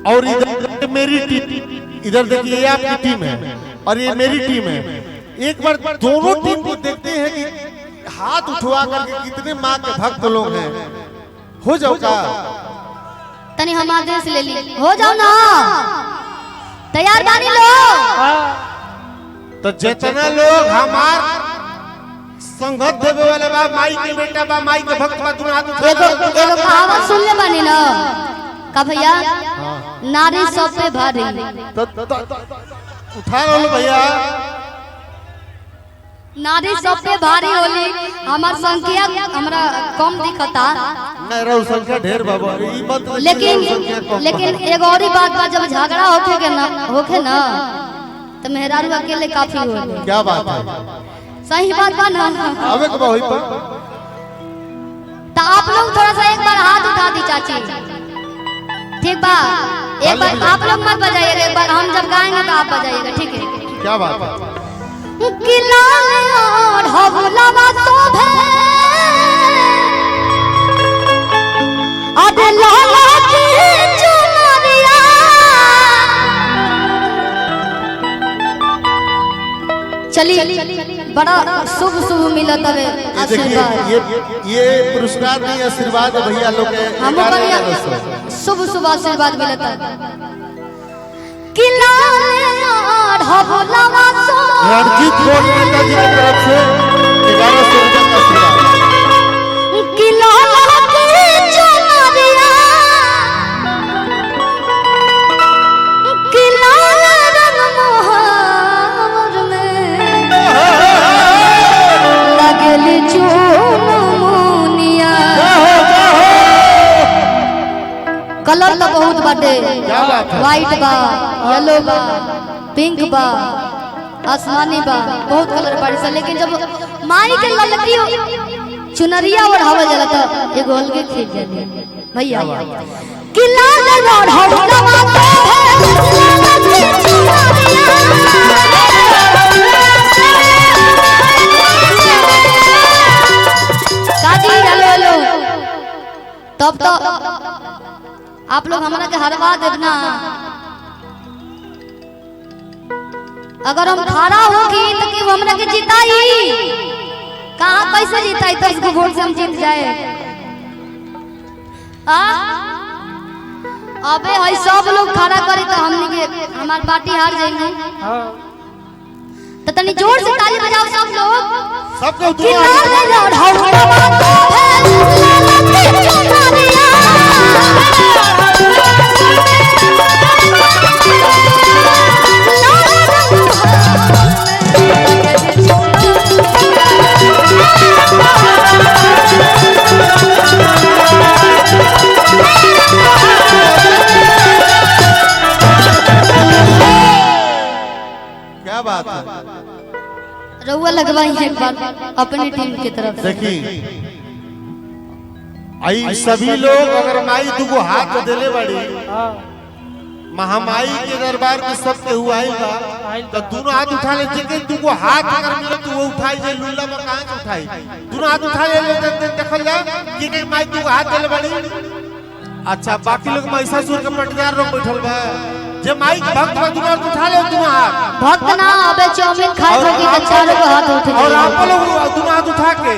और इधर मेरी टीम, इधर देखिए ये आपकी टीम है और ये मेरी टीम है। एक बार दोनों टीम को देखते हैं कि हाथ उठवा करके कितने माँ के भक्त लोग हैं। हो जाओ का तनी हम आदेश ले ली, हो जाओ ना, तैयार बानी लोग। तो जितना लोग हमार संगत देवे वाले बा, माई के बेटा बा, माई के भक्त बा, तुम हाथ उठा। एगो कहावत सुन ले बानी ना का भैया, नारी सब पे भारी। उठा लो भैया, नारी सब पे भारी होली। हमार संख्या हमरा कम दिखता, मेरा संख्या ढेर बाबा, ई मत। लेकिन एगो और बात बा, जब झगड़ा होखे ना तो मेहरारू अकेले काफी होले। क्या बात है, सही बात बा ना। आवे के वही पर तो आप लोग थोड़ा सा एक बार हाथ उठा दी चाची, ठीक बा? एक बार आप लोग मत बजाइएगा, एक बार हम जब गाएंगे तो आप बजाइएगा, ठीक है? क्या बात है। चलिए बड़ा शुभ शुभ मिला तबे आशीर्वाद। ये पुरस्कार नहीं, आशीर्वाद है भैया लोग के। हम शुभ शुभ आशीर्वाद मिलता। रणजीत कोट नेता जी की तरफ से 1100 रुपए का आशीर्वाद। कलर तो बहुत बाटे, व्हाइट बा, येलो बा, पिंक बा, आसमानी बा, बहुत कलर बाटे से। लेकिन जब माई के ललकी चुनरिया और हवा जला तो एगो अलगे खींच जाने भैया। कि लाल रोड हवलवा तो काजी हेलो हेलो। तब तो आप लोग हमरा के हरवा देब ना। अगर हम खड़ा होगी तो कि हमरा के जिताई, कहाँ कैसे जिताई? 10 गो वोट से हम जीत जाए? अबे है सब लोग खड़ा करी तो हमने के हमार पार्टी हार जाएंगे। तो तनी जोर से ताली बजाओ सब लोग। सबको क्या बात है। रउआ लगवाई एक बार अपनी टीम की तरफ। देखिए आई सभी लोग अगर माई दुगो हाथ देले बड़ी, महामाई के दरबार में सबके हुआ ही बा, तो दोनों हाथ उठा ले। जेके दुगो हाथ अगर मिले तो वो उठाई जाए, लुल्ला में कहां से उठाई? दोनों हाथ उठा ले, देखल जा कि माई दुगो हाथ देले बड़ी। अच्छा, बाकी लोग महिषासुर के पटदार लोग बैठल बा, जे माई के भक्त बा, दोनों हाथ उठा ले। दोनों हाथ भक्त ना अबे चाउमीन खाए होगी तो चारों को हाथ उठ जाए। और आप लोग दोनों हाथ उठा के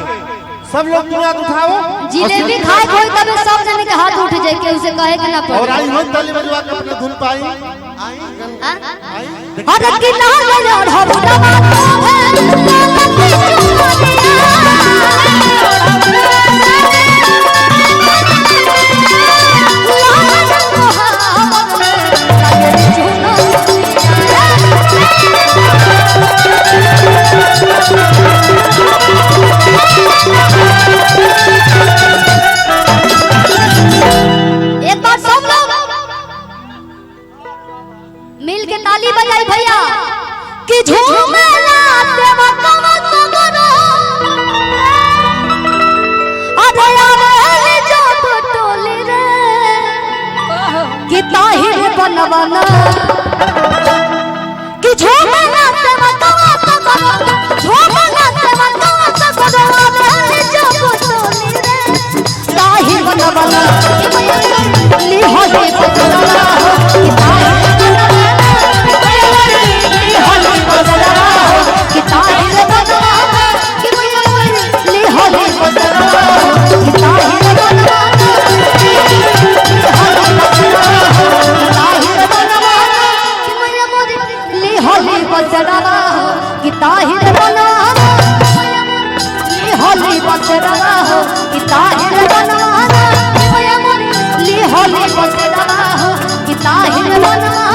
सब लोग दोनों हाथ उठाओ। जिलेबी खाए कोई तबे सब जने के हाथ उठ जाए, के उसे कहे के ना पड़े। और आई हो ताली बजवा के अपने धुन पाई। अरे कि लाल रोड हवलवा एक बार सब लोग मिल के ताली बजाई भैया कि झूमेला देवा कमर कमरो। अरे आवे जो टोली रे कि ताहिर बनवाना कि झूमेला देवा कमर कमरो, झूमेला देवा कमर कमरो। आवे जो टोली रे ताहिर बनवाना कि ली हो दे पकड़ा बसे दवा हो कि ताहिर मनवा